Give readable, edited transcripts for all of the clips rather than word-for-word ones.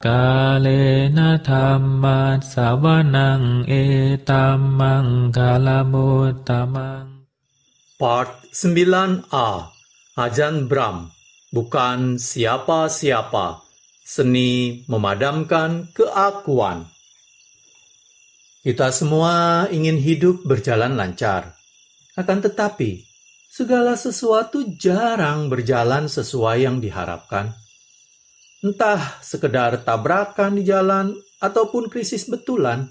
Kalena dhamma sawanang etamang kalamutamang. Part 9a. Ajan Bram, bukan siapa-siapa. Seni memadamkan keakuan. Kita semua ingin hidup berjalan lancar. Akan tetapi, segala sesuatu jarang berjalan sesuai yang diharapkan. Entah sekedar tabrakan di jalan ataupun krisis betulan,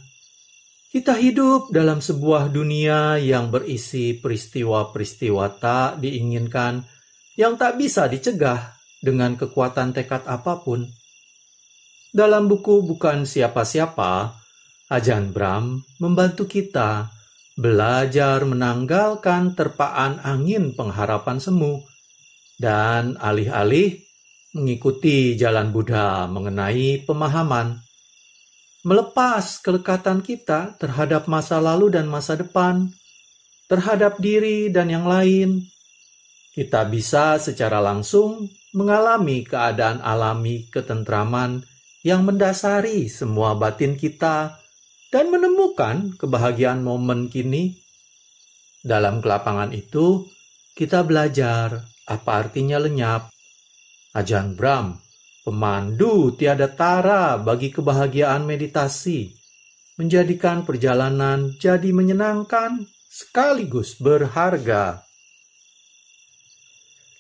kita hidup dalam sebuah dunia yang berisi peristiwa-peristiwa tak diinginkan yang tak bisa dicegah dengan kekuatan tekad apapun. Dalam buku Bukan Siapa-Siapa, Ajan Bram membantu kita belajar menanggalkan terpaan angin pengharapan semu dan alih-alih mengikuti jalan Buddha mengenai pemahaman, melepas kelekatan kita terhadap masa lalu dan masa depan, terhadap diri dan yang lain. Kita bisa secara langsung mengalami keadaan alami ketentraman yang mendasari semua batin kita dan menemukan kebahagiaan momen kini. Dalam kelapangan itu, kita belajar apa artinya lenyap. Ajan Bram, pemandu tiada tara bagi kebahagiaan meditasi, menjadikan perjalanan jadi menyenangkan sekaligus berharga.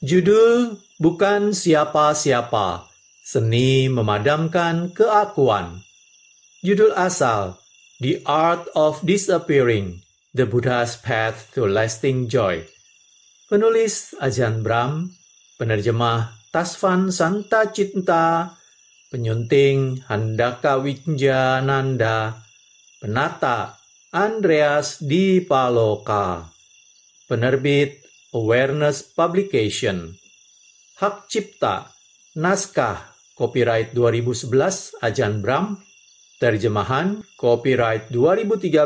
Judul Bukan Siapa-Siapa, Seni Memadamkan Keakuan. Judul asal The Art of Disappearing, The Buddha's Path to Lasting Joy. Penulis Ajan Bram, penerjemah Tasvan Santa Cinta, penyunting Handaka Wijnananda, penata Andreas Dipaloka, penerbit Awareness Publication, hak cipta, naskah, copyright 2011 Ajan Bram, terjemahan copyright 2013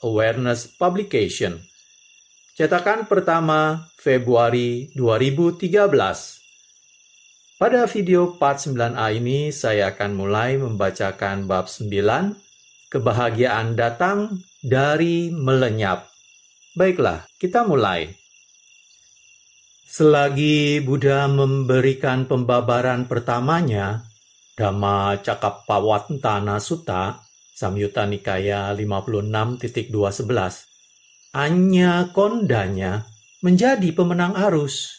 Awareness Publication. Cetakan pertama Februari 2013. Pada video part 9a ini, saya akan mulai membacakan bab 9, kebahagiaan datang dari melenyap. Baiklah, kita mulai. Selagi Buddha memberikan pembabaran pertamanya, Dhamma Cakkappavattana Sutta, Samyutta Nikaya 56.211, Anya Kondanya menjadi pemenang arus.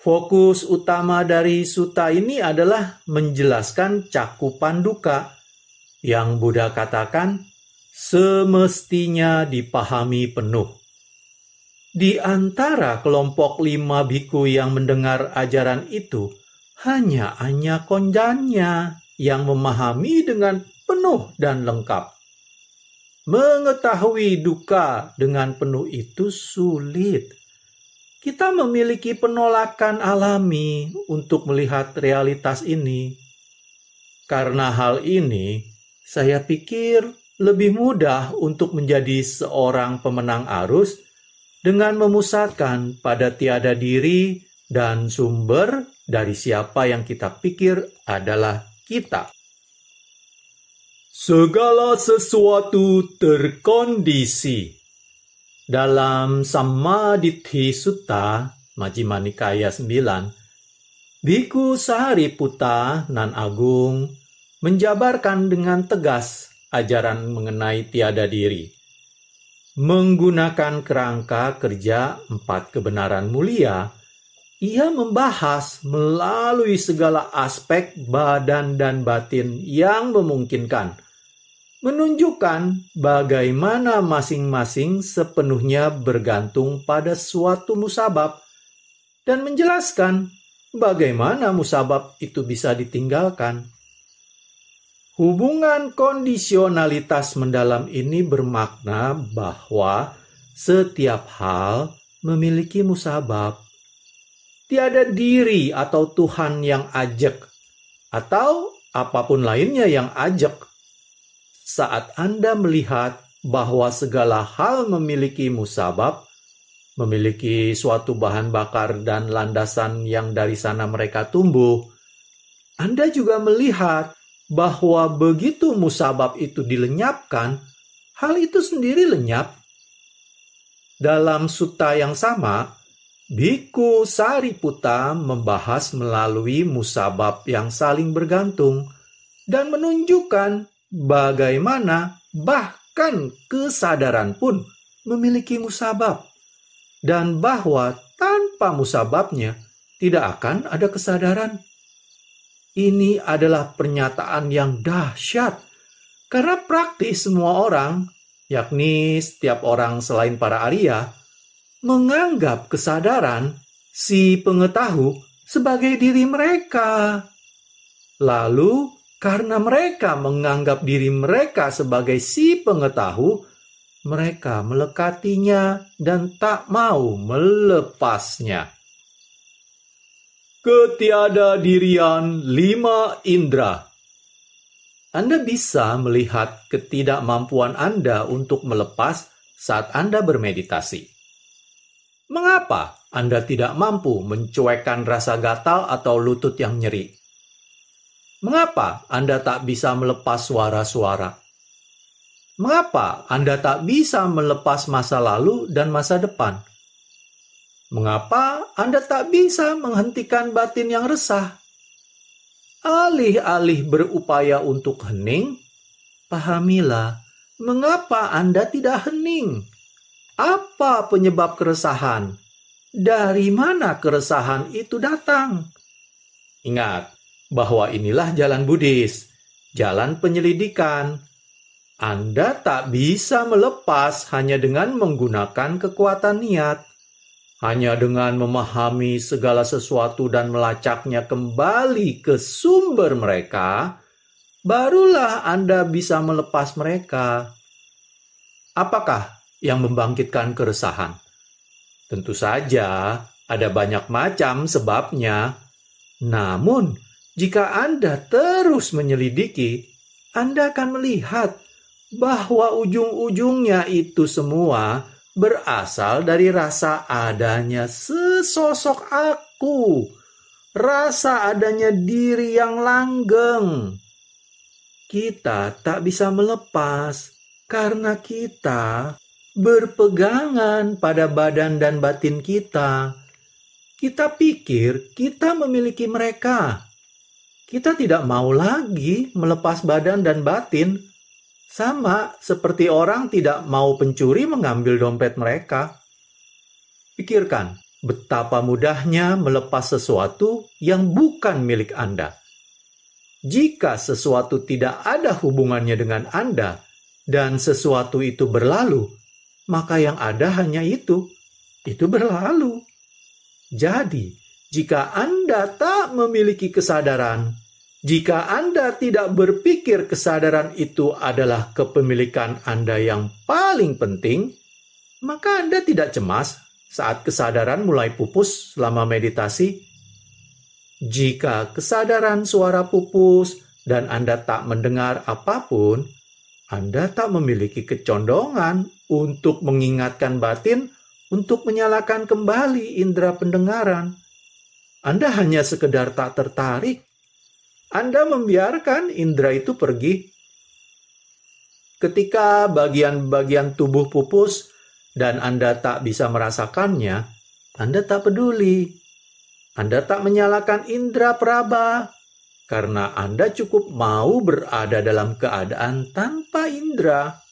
Fokus utama dari sutta ini adalah menjelaskan cakupan duka yang Buddha katakan semestinya dipahami penuh. Di antara kelompok 5 biku yang mendengar ajaran itu, hanya Anya Kondanya yang memahami dengan penuh dan lengkap. Mengetahui duka dengan penuh itu sulit. Kita memiliki penolakan alami untuk melihat realitas ini. Karena hal ini, saya pikir lebih mudah untuk menjadi seorang pemenang arus dengan memusatkan pada tiada diri dan sumber dari siapa yang kita pikir adalah kita. Segala sesuatu terkondisi. Dalam Sammaditthi Sutta, Majjhima Nikaya 9, Biku Sariputta Nan Agung menjabarkan dengan tegas ajaran mengenai tiada diri. Menggunakan kerangka kerja 4 kebenaran mulia, ia membahas melalui segala aspek badan dan batin yang memungkinkan, menunjukkan bagaimana masing-masing sepenuhnya bergantung pada suatu musabab, dan menjelaskan bagaimana musabab itu bisa ditinggalkan. Hubungan kondisionalitas mendalam ini bermakna bahwa setiap hal memiliki musabab. Tiada diri atau Tuhan yang ajek, atau apapun lainnya yang ajek. Saat Anda melihat bahwa segala hal memiliki musabab, memiliki suatu bahan bakar dan landasan yang dari sana mereka tumbuh, Anda juga melihat bahwa begitu musabab itu dilenyapkan, hal itu sendiri lenyap. Dalam sutta yang sama, Bhikkhu Sariputta membahas melalui musabab yang saling bergantung dan menunjukkan bagaimana bahkan kesadaran pun memiliki musabab, dan bahwa tanpa musababnya tidak akan ada kesadaran. Ini adalah pernyataan yang dahsyat, karena praktis semua orang, yakni setiap orang selain para Arya, menganggap kesadaran si pengetahu sebagai diri mereka. Lalu, karena mereka menganggap diri mereka sebagai si pengetahu, mereka melekatinya dan tak mau melepasnya. Ketiada dirian 5 indera. Anda bisa melihat ketidakmampuan Anda untuk melepas saat Anda bermeditasi. Mengapa Anda tidak mampu mencuekkan rasa gatal atau lutut yang nyeri? Mengapa Anda tak bisa melepas suara-suara? Mengapa Anda tak bisa melepas masa lalu dan masa depan? Mengapa Anda tak bisa menghentikan batin yang resah? Alih-alih berupaya untuk hening, pahamilah mengapa Anda tidak hening. Apa penyebab keresahan? Dari mana keresahan itu datang? Ingat bahwa inilah jalan Buddhis, jalan penyelidikan. Anda tak bisa melepas hanya dengan menggunakan kekuatan niat. Hanya dengan memahami segala sesuatu dan melacaknya kembali ke sumber mereka, barulah Anda bisa melepas mereka. Apakah yang membangkitkan keresahan? Tentu saja ada banyak macam sebabnya. Namun, jika Anda terus menyelidiki, Anda akan melihat bahwa ujung-ujungnya itu semua berasal dari rasa adanya sesosok aku, rasa adanya diri yang langgeng. Kita tak bisa melepas karena kita berpegangan pada badan dan batin kita. Kita pikir kita memiliki mereka. Kita tidak mau lagi melepas badan dan batin. Sama seperti orang tidak mau pencuri mengambil dompet mereka. Pikirkan betapa mudahnya melepas sesuatu yang bukan milik Anda. Jika sesuatu tidak ada hubungannya dengan Anda dan sesuatu itu berlalu, maka yang ada hanya itu berlalu. Jadi, jika Anda tak memiliki kesadaran, jika Anda tidak berpikir kesadaran itu adalah kepemilikan Anda yang paling penting, maka Anda tidak cemas saat kesadaran mulai pupus selama meditasi. Jika kesadaran suara pupus dan Anda tak mendengar apapun, Anda tak memiliki kecondongan untuk mengingatkan batin untuk menyalakan kembali indera pendengaran. Anda hanya sekedar tak tertarik. Anda membiarkan indera itu pergi. Ketika bagian-bagian tubuh pupus dan Anda tak bisa merasakannya, Anda tak peduli. Anda tak menyalakan indera peraba, karena Anda cukup mau berada dalam keadaan tanpa indera.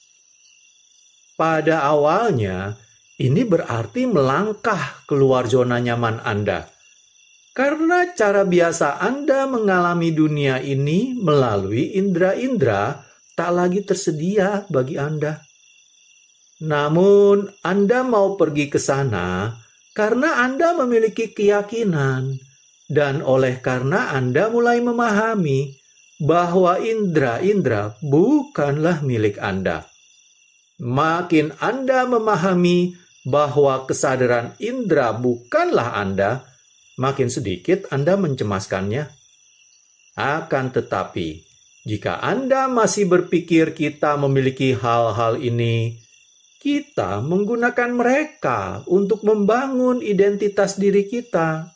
Pada awalnya, ini berarti melangkah keluar zona nyaman Anda. Karena cara biasa Anda mengalami dunia ini melalui indera-indera tak lagi tersedia bagi Anda. Namun, Anda mau pergi ke sana karena Anda memiliki keyakinan, dan oleh karena Anda mulai memahami bahwa indera-indera bukanlah milik Anda. Makin Anda memahami bahwa kesadaran indera bukanlah Anda, makin sedikit Anda mencemaskannya. Akan tetapi, jika Anda masih berpikir kita memiliki hal-hal ini, kita menggunakan mereka untuk membangun identitas diri kita.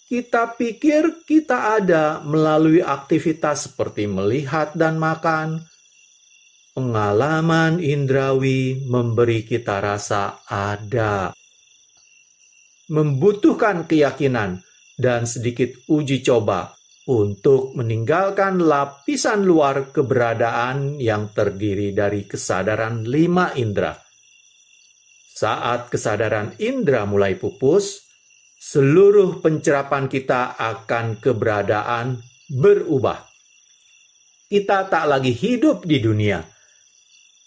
Kita pikir kita ada melalui aktivitas seperti melihat dan makan. Pengalaman indrawi memberi kita rasa ada. Membutuhkan keyakinan dan sedikit uji coba untuk meninggalkan lapisan luar keberadaan yang terdiri dari kesadaran 5 indera. Saat kesadaran indera mulai pupus, seluruh pencerapan kita akan keberadaan berubah. Kita tak lagi hidup di dunia.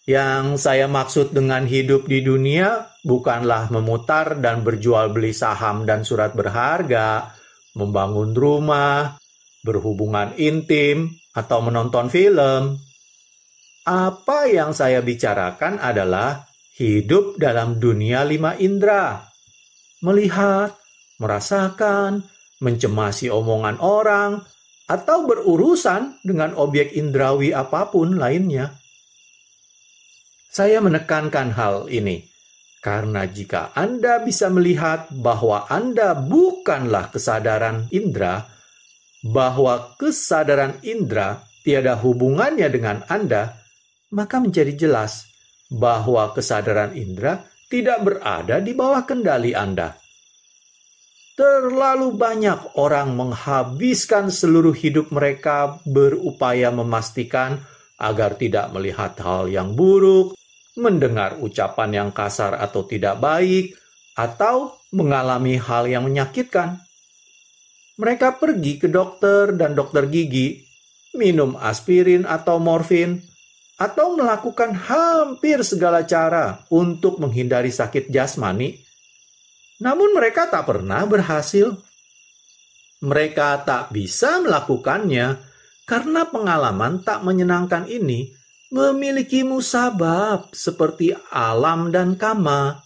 Yang saya maksud dengan hidup di dunia bukanlah memutar dan berjual beli saham dan surat berharga, membangun rumah, berhubungan intim, atau menonton film. Apa yang saya bicarakan adalah hidup dalam dunia 5 indera. Melihat, merasakan, mencemasi omongan orang, atau berurusan dengan objek indrawi apapun lainnya. Saya menekankan hal ini, karena jika Anda bisa melihat bahwa Anda bukanlah kesadaran indera, bahwa kesadaran indera tiada hubungannya dengan Anda, maka menjadi jelas bahwa kesadaran indera tidak berada di bawah kendali Anda. Terlalu banyak orang menghabiskan seluruh hidup mereka berupaya memastikan agar tidak melihat hal yang buruk, mendengar ucapan yang kasar atau tidak baik, atau mengalami hal yang menyakitkan. Mereka pergi ke dokter dan dokter gigi, minum aspirin atau morfin, atau melakukan hampir segala cara untuk menghindari sakit jasmani. Namun mereka tak pernah berhasil. Mereka tak bisa melakukannya karena pengalaman tak menyenangkan ini memiliki musabab seperti alam dan kama.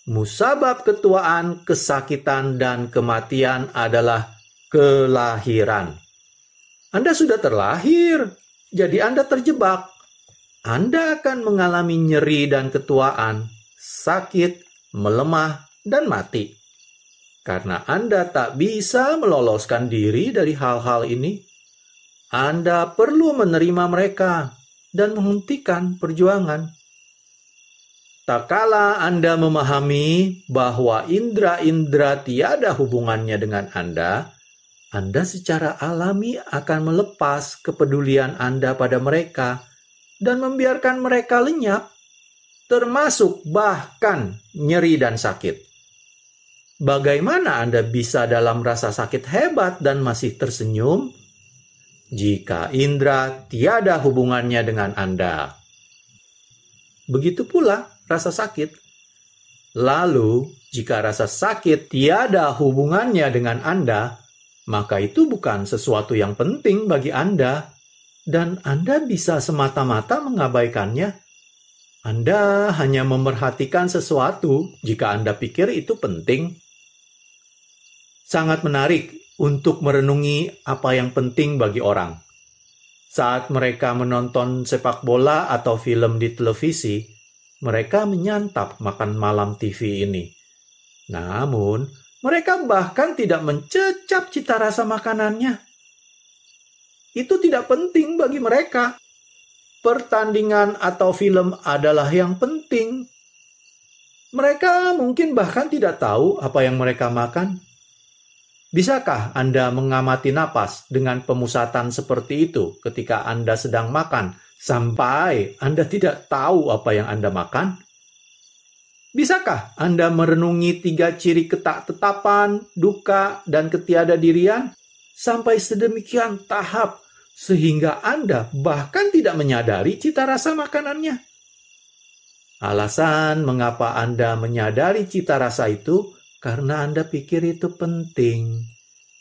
Musabab ketuaan, kesakitan, dan kematian adalah kelahiran. Anda sudah terlahir, jadi Anda terjebak. Anda akan mengalami nyeri dan ketuaan, sakit, melemah, dan mati. Karena Anda tak bisa meloloskan diri dari hal-hal ini, Anda perlu menerima mereka dan menghentikan perjuangan. Tak kala Anda memahami bahwa indera-indera tiada hubungannya dengan Anda secara alami akan melepas kepedulian Anda pada mereka dan membiarkan mereka lenyap, termasuk bahkan nyeri dan sakit. Bagaimana Anda bisa dalam rasa sakit hebat dan masih tersenyum? Jika indera tiada hubungannya dengan Anda. Begitu pula rasa sakit. Lalu, jika rasa sakit tiada hubungannya dengan Anda, maka itu bukan sesuatu yang penting bagi Anda, dan Anda bisa semata-mata mengabaikannya. Anda hanya memerhatikan sesuatu jika Anda pikir itu penting. Sangat menarik untuk merenungi apa yang penting bagi orang. Saat mereka menonton sepak bola atau film di televisi, mereka menyantap makan malam TV ini. Namun, mereka bahkan tidak mencecap cita rasa makanannya. Itu tidak penting bagi mereka. Pertandingan atau film adalah yang penting. Mereka mungkin bahkan tidak tahu apa yang mereka makan. Bisakah Anda mengamati napas dengan pemusatan seperti itu ketika Anda sedang makan, sampai Anda tidak tahu apa yang Anda makan? Bisakah Anda merenungi 3 ciri ketak-tetapan, duka, dan ketiadadirian sampai sedemikian tahap sehingga Anda bahkan tidak menyadari cita rasa makanannya? Alasan mengapa Anda menyadari cita rasa itu karena Anda pikir itu penting.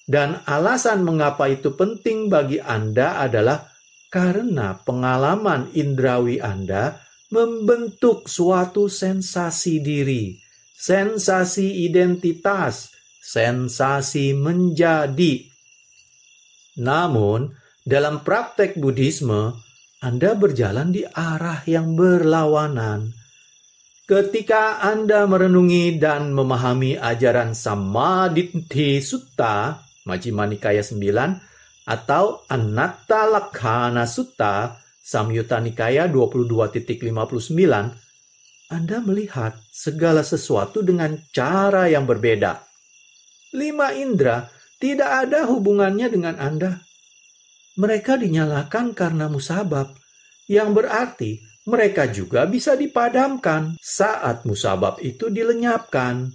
Dan alasan mengapa itu penting bagi Anda adalah karena pengalaman indrawi Anda membentuk suatu sensasi diri, sensasi identitas, sensasi menjadi. Namun, dalam praktek Buddhisme, Anda berjalan di arah yang berlawanan. Ketika Anda merenungi dan memahami ajaran Samaditthi Sutta, Majjhima Nikaya 9, atau Anatta Lakkhana Sutta, Samyutta Nikaya 22.59, Anda melihat segala sesuatu dengan cara yang berbeda. 5 indera tidak ada hubungannya dengan Anda. Mereka dinyalakan karena musabab, yang berarti mereka juga bisa dipadamkan saat musabab itu dilenyapkan.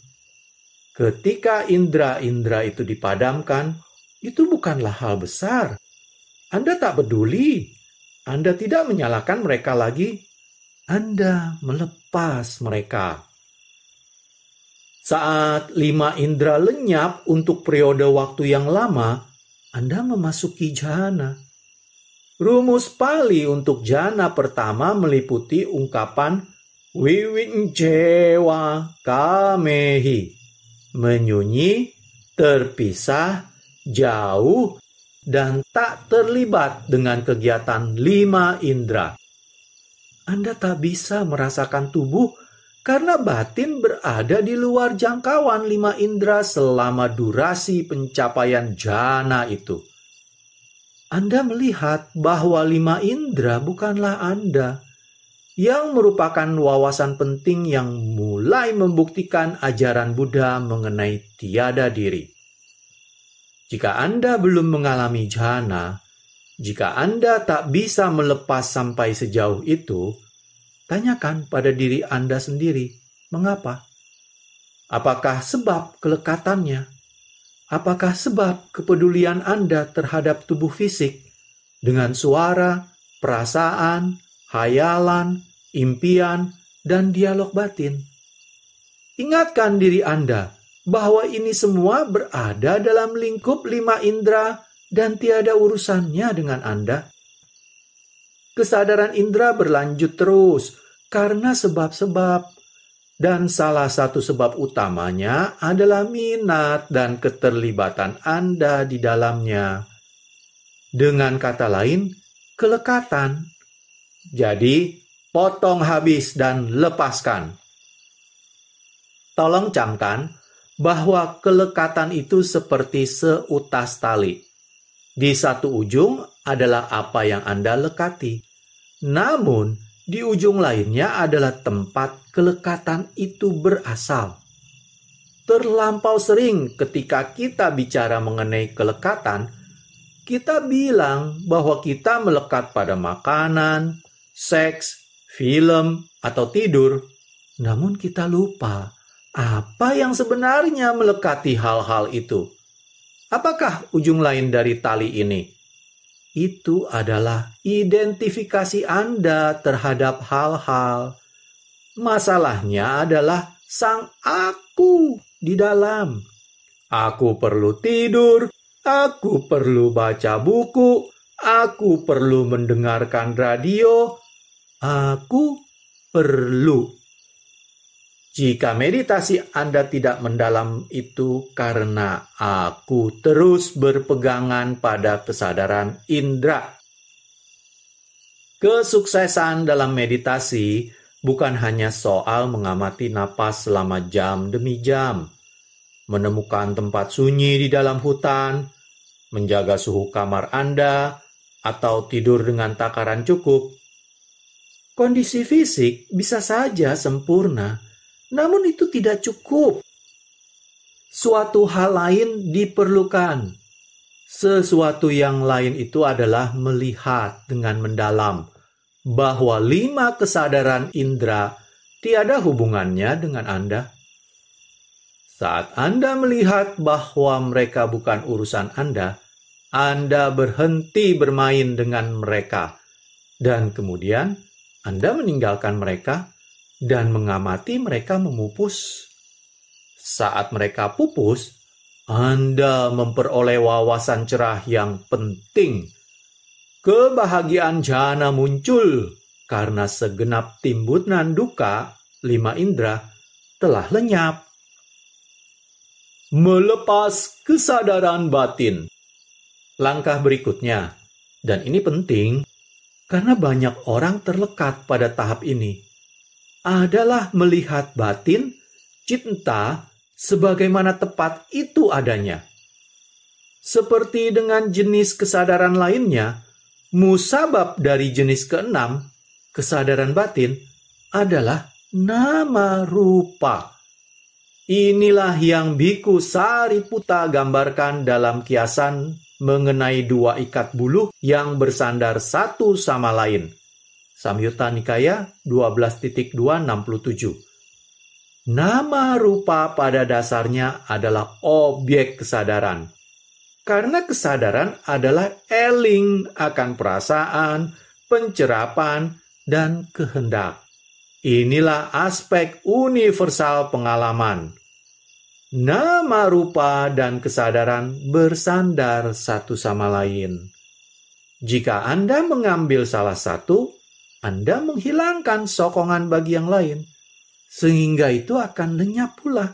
Ketika indera-indera itu dipadamkan, itu bukanlah hal besar. Anda tak peduli. Anda tidak menyalahkan mereka lagi. Anda melepas mereka. Saat 5 indera lenyap untuk periode waktu yang lama, Anda memasuki jhana. Rumus Pali untuk jhana pertama meliputi ungkapan Vivincewa kamehi, menyunyi, terpisah, jauh, dan tak terlibat dengan kegiatan 5 indera. Anda tak bisa merasakan tubuh karena batin berada di luar jangkauan 5 indera selama durasi pencapaian jhana itu. Anda melihat bahwa 5 indera bukanlah Anda, yang merupakan wawasan penting yang mulai membuktikan ajaran Buddha mengenai tiada diri. Jika Anda belum mengalami jhana, jika Anda tak bisa melepas sampai sejauh itu, tanyakan pada diri Anda sendiri, mengapa? Apakah sebab kelekatannya? Apakah sebab kepedulian Anda terhadap tubuh fisik dengan suara, perasaan, hayalan, impian, dan dialog batin? Ingatkan diri Anda bahwa ini semua berada dalam lingkup 5 indera dan tiada urusannya dengan Anda. Kesadaran indera berlanjut terus karena sebab-sebab. Dan salah satu sebab utamanya adalah minat dan keterlibatan Anda di dalamnya. Dengan kata lain, kelekatan. Jadi, potong habis dan lepaskan. Tolong camkan bahwa kelekatan itu seperti seutas tali. Di satu ujung adalah apa yang Anda lekati. Namun, di ujung lainnya adalah tempat kelekatan itu berasal. Terlampau sering ketika kita bicara mengenai kelekatan, kita bilang bahwa kita melekat pada makanan, seks, film, atau tidur. Namun kita lupa apa yang sebenarnya melekati hal-hal itu. Apakah ujung lain dari tali ini? Itu adalah identifikasi Anda terhadap hal-hal. Masalahnya adalah sang aku di dalam. Aku perlu tidur, aku perlu baca buku, aku perlu mendengarkan radio, aku perlu. Jika meditasi Anda tidak mendalam itu karena aku terus berpegangan pada kesadaran indera. Kesuksesan dalam meditasi bukan hanya soal mengamati napas selama jam demi jam, menemukan tempat sunyi di dalam hutan, menjaga suhu kamar Anda, atau tidur dengan takaran cukup. Kondisi fisik bisa saja sempurna, namun itu tidak cukup. Suatu hal lain diperlukan. Sesuatu yang lain itu adalah melihat dengan mendalam bahwa 5 kesadaran indera tiada hubungannya dengan Anda. Saat Anda melihat bahwa mereka bukan urusan Anda berhenti bermain dengan mereka. Dan kemudian Anda meninggalkan mereka dan mengamati mereka memupus. Saat mereka pupus, Anda memperoleh wawasan cerah yang penting. Kebahagiaan jhana muncul karena segenap timbunan duka 5 indera telah lenyap. Melepas kesadaran batin. Langkah berikutnya, dan ini penting karena banyak orang terlekat pada tahap ini. adalah melihat batin, cinta, sebagaimana tepat itu adanya. Seperti dengan jenis kesadaran lainnya, musabab dari jenis keenam, kesadaran batin, adalah nama rupa. Inilah yang Biku Sariputta gambarkan dalam kiasan mengenai dua ikat buluh yang bersandar satu sama lain. Samyutta Nikaya 12.267. Nama rupa pada dasarnya adalah objek kesadaran. Karena kesadaran adalah eling akan perasaan, pencerapan, dan kehendak. Inilah aspek universal pengalaman. Nama, rupa, dan kesadaran bersandar satu sama lain. Jika Anda mengambil salah satu, Anda menghilangkan sokongan bagi yang lain, sehingga itu akan lenyap pula.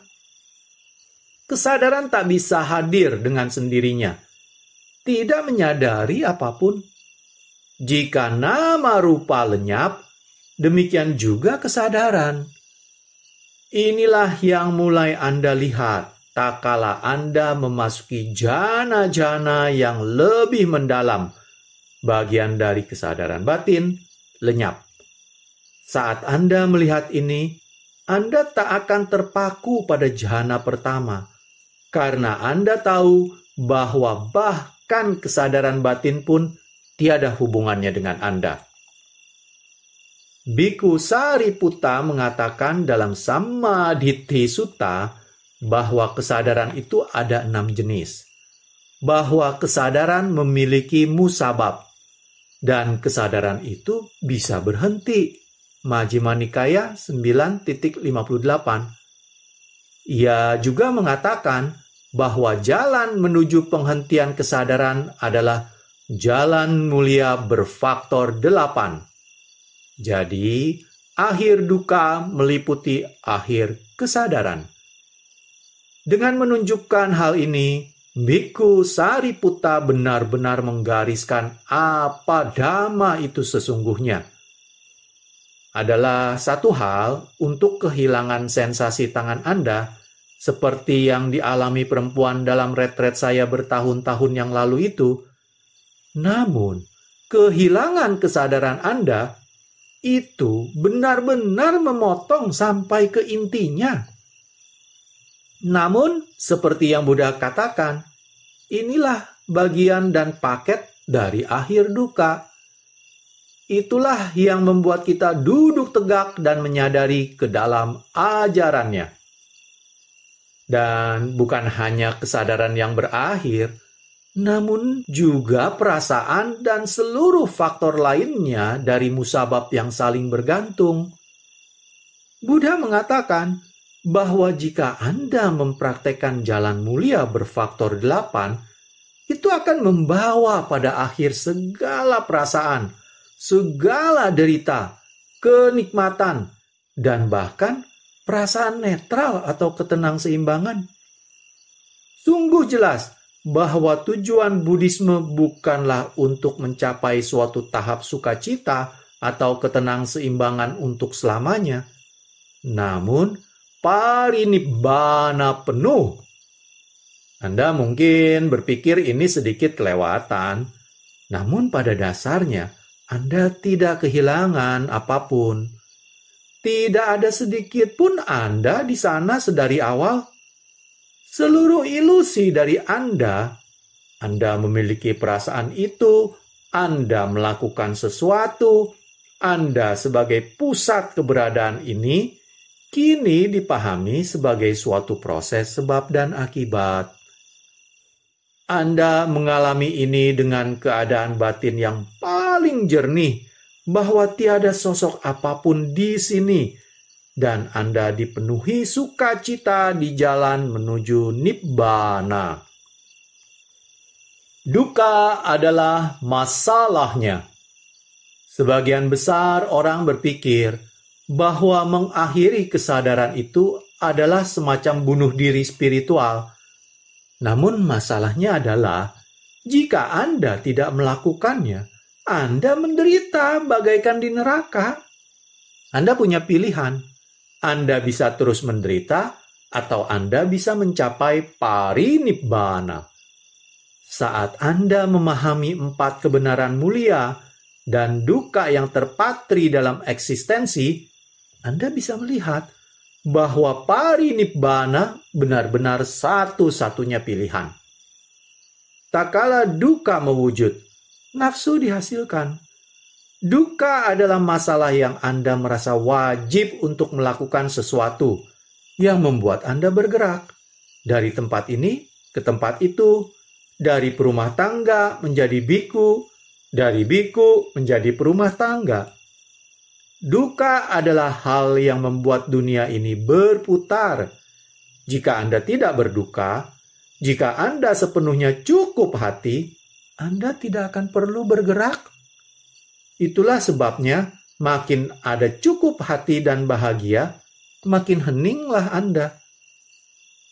Kesadaran tak bisa hadir dengan sendirinya, tidak menyadari apapun. Jika nama rupa lenyap, demikian juga kesadaran. Inilah yang mulai Anda lihat tak kala Anda memasuki jana-jana yang lebih mendalam. Bagian dari kesadaran batin lenyap. Saat Anda melihat ini, Anda tak akan terpaku pada jana pertama, karena Anda tahu bahwa bahkan kesadaran batin pun tiada hubungannya dengan Anda. Biku Sariputta mengatakan dalam Sammaditthi Sutta bahwa kesadaran itu ada 6 jenis. Bahwa kesadaran memiliki musabab, dan kesadaran itu bisa berhenti. Majjhima Nikaya 9.58. Ia juga mengatakan bahwa jalan menuju penghentian kesadaran adalah jalan mulia berfaktor 8. Jadi, akhir duka meliputi akhir kesadaran. Dengan menunjukkan hal ini, Biku Sariputta benar-benar menggariskan apa dhamma itu sesungguhnya. Adalah satu hal untuk kehilangan sensasi tangan Anda, seperti yang dialami perempuan dalam retret saya bertahun-tahun yang lalu itu. Namun, kehilangan kesadaran Anda itu benar-benar memotong sampai ke intinya. Namun, seperti yang Buddha katakan, inilah bagian dan paket dari akhir duka. Itulah yang membuat kita duduk tegak dan menyadari ke dalam ajarannya. Dan bukan hanya kesadaran yang berakhir, namun juga perasaan dan seluruh faktor lainnya dari musabab yang saling bergantung. Buddha mengatakan bahwa jika Anda mempraktekkan jalan mulia berfaktor 8, itu akan membawa pada akhir segala perasaan, segala derita, kenikmatan, dan bahkan perasaan netral atau ketenangseimbangan. Sungguh jelas bahwa tujuan Buddhisme bukanlah untuk mencapai suatu tahap sukacita atau ketenangseimbangan untuk selamanya, namun parinibbana penuh. Anda mungkin berpikir ini sedikit kelewatan, namun pada dasarnya Anda tidak kehilangan apapun. Tidak ada sedikit pun Anda di sana sedari awal. Seluruh ilusi dari Anda memiliki perasaan itu, Anda melakukan sesuatu, Anda sebagai pusat keberadaan ini, kini dipahami sebagai suatu proses sebab dan akibat. Anda mengalami ini dengan keadaan batin yang paling jernih, bahwa tiada sosok apapun di sini, dan Anda dipenuhi sukacita di jalan menuju Nibbana. Duka adalah masalahnya. Sebagian besar orang berpikir bahwa mengakhiri kesadaran itu adalah semacam bunuh diri spiritual. Namun masalahnya adalah, jika Anda tidak melakukannya, Anda menderita bagaikan di neraka. Anda punya pilihan. Anda bisa terus menderita atau Anda bisa mencapai parinibbana. Saat Anda memahami 4 kebenaran mulia dan duka yang terpatri dalam eksistensi, Anda bisa melihat bahwa parinibbana benar-benar satu-satunya pilihan. Tak kala duka mewujud, nafsu dihasilkan. Duka adalah masalah yang Anda merasa wajib untuk melakukan sesuatu yang membuat Anda bergerak dari tempat ini ke tempat itu, dari perumah tangga menjadi biku, dari biku menjadi perumah tangga. Duka adalah hal yang membuat dunia ini berputar. Jika Anda tidak berduka, jika Anda sepenuhnya cukup hati, Anda tidak akan perlu bergerak. Itulah sebabnya makin ada cukup hati dan bahagia, makin heninglah Anda.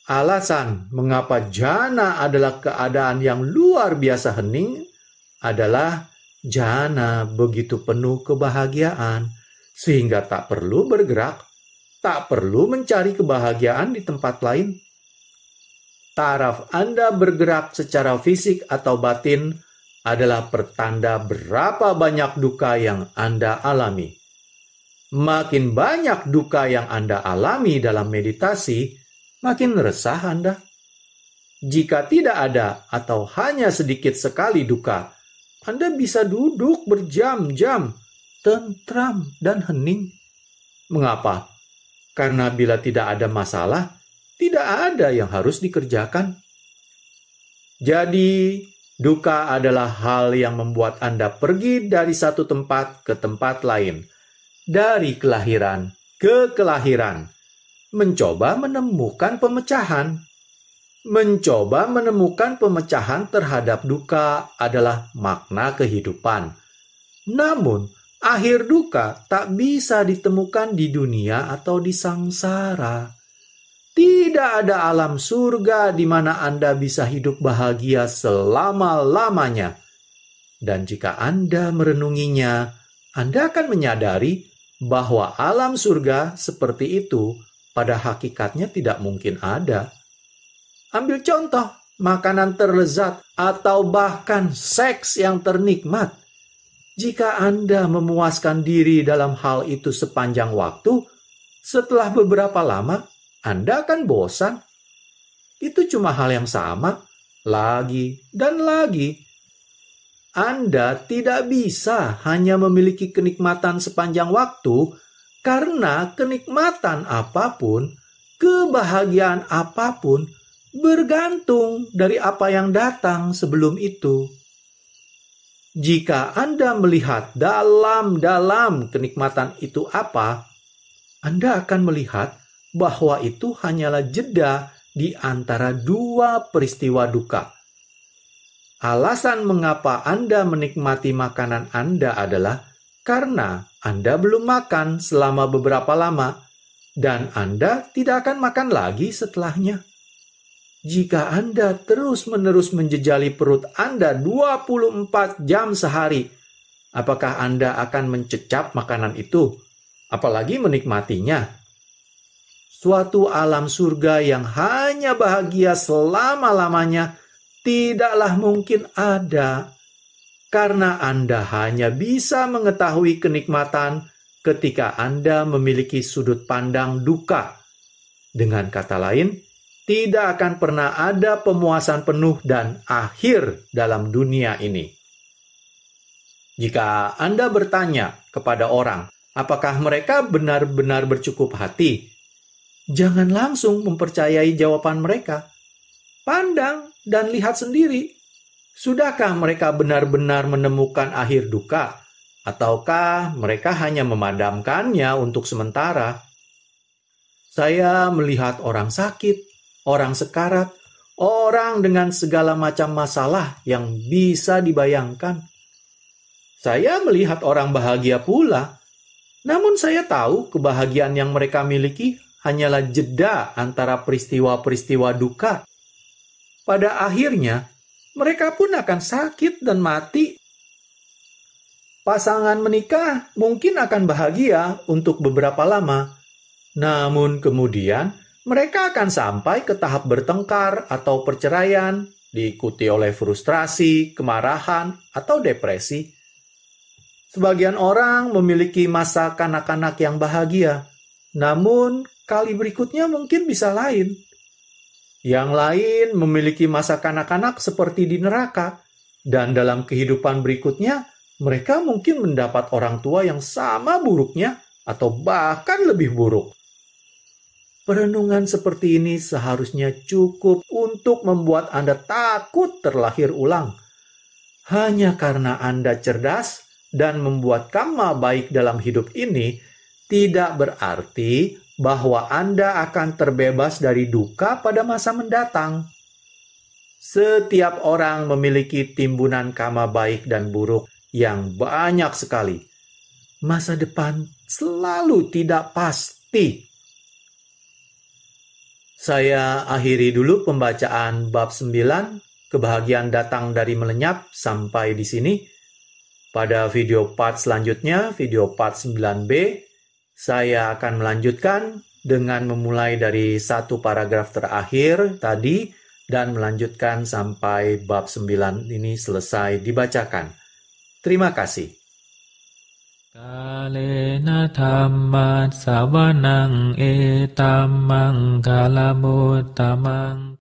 Alasan mengapa jana adalah keadaan yang luar biasa hening adalah jana begitu penuh kebahagiaan, sehingga tak perlu bergerak, tak perlu mencari kebahagiaan di tempat lain. Taraf Anda bergerak secara fisik atau batin adalah pertanda berapa banyak duka yang Anda alami. Makin banyak duka yang Anda alami dalam meditasi, makin resah Anda. Jika tidak ada atau hanya sedikit sekali duka, Anda bisa duduk berjam-jam, tentram dan hening. Mengapa? Karena bila tidak ada masalah, tidak ada yang harus dikerjakan. Jadi, duka adalah hal yang membuat Anda pergi dari satu tempat ke tempat lain, dari kelahiran ke kelahiran, mencoba menemukan pemecahan. Mencoba menemukan pemecahan terhadap duka adalah makna kehidupan. Namun, akhir duka tak bisa ditemukan di dunia atau di sangsara. Tidak ada alam surga di mana Anda bisa hidup bahagia selama-lamanya. Dan jika Anda merenunginya, Anda akan menyadari bahwa alam surga seperti itu pada hakikatnya tidak mungkin ada. Ambil contoh, makanan terlezat atau bahkan seks yang ternikmat. Jika Anda memuaskan diri dalam hal itu sepanjang waktu, setelah beberapa lama, Anda akan bosan. Itu cuma hal yang sama, lagi dan lagi. Anda tidak bisa hanya memiliki kenikmatan sepanjang waktu, karena kenikmatan apapun, kebahagiaan apapun, bergantung dari apa yang datang sebelum itu. Jika Anda melihat dalam-dalam kenikmatan itu apa, Anda akan melihat bahwa itu hanyalah jeda di antara dua peristiwa duka. Alasan mengapa Anda menikmati makanan Anda adalah karena Anda belum makan selama beberapa lama, dan Anda tidak akan makan lagi setelahnya. Jika Anda terus-menerus menjejali perut Anda 24 jam sehari, apakah Anda akan mencecap makanan itu, apalagi menikmatinya? Suatu alam surga yang hanya bahagia selama-lamanya tidaklah mungkin ada, karena Anda hanya bisa mengetahui kenikmatan ketika Anda memiliki sudut pandang duka. Dengan kata lain, tidak akan pernah ada pemuasan penuh dan akhir dalam dunia ini. Jika Anda bertanya kepada orang, apakah mereka benar-benar bercukup hati? Jangan langsung mempercayai jawaban mereka. Pandang dan lihat sendiri. Sudahkah mereka benar-benar menemukan akhir duka? Ataukah mereka hanya memadamkannya untuk sementara? Saya melihat orang sakit, orang sekarat, orang dengan segala macam masalah yang bisa dibayangkan. Saya melihat orang bahagia pula, namun saya tahu kebahagiaan yang mereka miliki hanyalah jeda antara peristiwa-peristiwa duka. Pada akhirnya, mereka pun akan sakit dan mati. Pasangan menikah mungkin akan bahagia untuk beberapa lama, namun kemudian mereka akan sampai ke tahap bertengkar atau perceraian, diikuti oleh frustrasi, kemarahan, atau depresi. Sebagian orang memiliki masa kanak-kanak yang bahagia, namun kali berikutnya mungkin bisa lain. Yang lain memiliki masa kanak-kanak seperti di neraka, dan dalam kehidupan berikutnya mereka mungkin mendapat orang tua yang sama buruknya atau bahkan lebih buruk. Perenungan seperti ini seharusnya cukup untuk membuat Anda takut terlahir ulang. Hanya karena Anda cerdas dan membuat karma baik dalam hidup ini, tidak berarti bahwa Anda akan terbebas dari duka pada masa mendatang. Setiap orang memiliki timbunan karma baik dan buruk yang banyak sekali. Masa depan selalu tidak pasti. Saya akhiri dulu pembacaan bab 9, kebahagiaan datang dari melenyap, sampai di sini. Pada video part selanjutnya, video part 9b, saya akan melanjutkan dengan memulai dari satu paragraf terakhir tadi dan melanjutkan sampai bab 9 ini selesai dibacakan. Terima kasih. Kalena dhamma savanang etammang kalamuttamaং